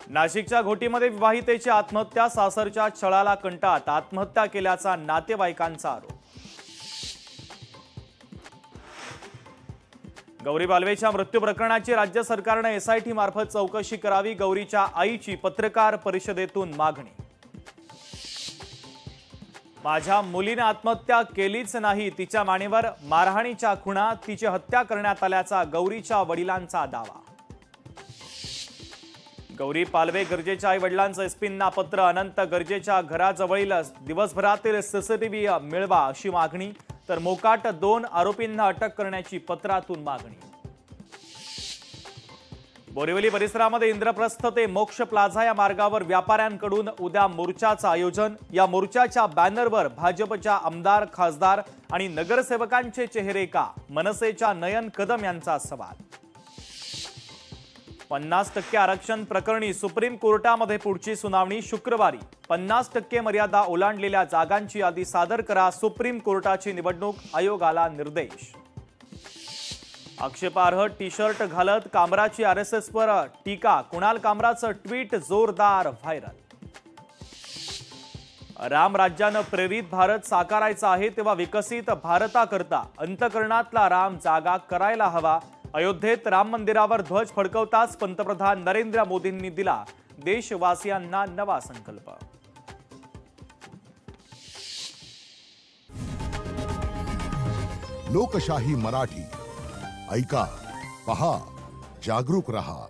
नाशिकच्या घोटीमध्ये विवाहितेची आत्महत्या, सासरच्या छळाला कंटाळत आत्महत्या केल्याचा नातेवाईकांचा आरोप। गौरी बालवेच्या मृत्यू प्रकरणाची राज्य सरकारने एसआयटी मार्फत चौकशी करावी, गौरीच्या आईची पत्रकार परिषदेतून मागणी। माझ्या मुलीने आत्महत्या केलीच नाही, तिच्या मानेवर मारहाणीच्या खुणा, तिची हत्या करण्यात आल्याचा गौरीच्या वडिलांचा दावा। गौरी पालवे गरजेच्या आई वडिलांचं एसपींना पत्र, अनंत गरजेच्या घराजवळील दिवसभरातील सीसीटीव्ही मिळवा अशी मागणी, तर मोकाट 2 आरोपींना अटक करण्याची पत्रातून मागणी। बोरिवली परिसरामध्ये इंद्रप्रस्थ ते मोक्ष प्लाझा या मार्गावर व्यापाऱ्यांकडून उद्या मोर्चाचं आयोजन। या मोर्चाच्या बॅनरवर भाजपच्या आमदार, खासदार आणि नगरसेवकांचे चेहरे का? मनसेच्या नयन कदम यांचा सवाल। 50% आरक्षण प्रकरणी सुप्रीम कोर्टामध्ये पुढची सुनावणी शुक्रवारी। 50% मर्यादा ओलांडलेल्या जागांची यादी सादर करा, सुप्रीम कोर्टाची निवडणूक आयोगाला निर्देश। आक्षेपार्ह टी शर्ट घालत कामराची आरएसएसवर टीका, कुणाल कामराचं ट्विट जोरदार व्हायरल। राम राज्यानं प्रेरित भारत साकारायचा आहे, तेव्हा विकसित भारताकरता अंतःकरणातला राम जागा करायला हवा। अयोध्येत राम मंदिरावर ध्वज फडकवताच पंतप्रधान नरेंद्र मोदींनी दिला देशवासियांना नवा संकल्प। लोकशाही मराठी ऐका, पहा, जागरूक रहा।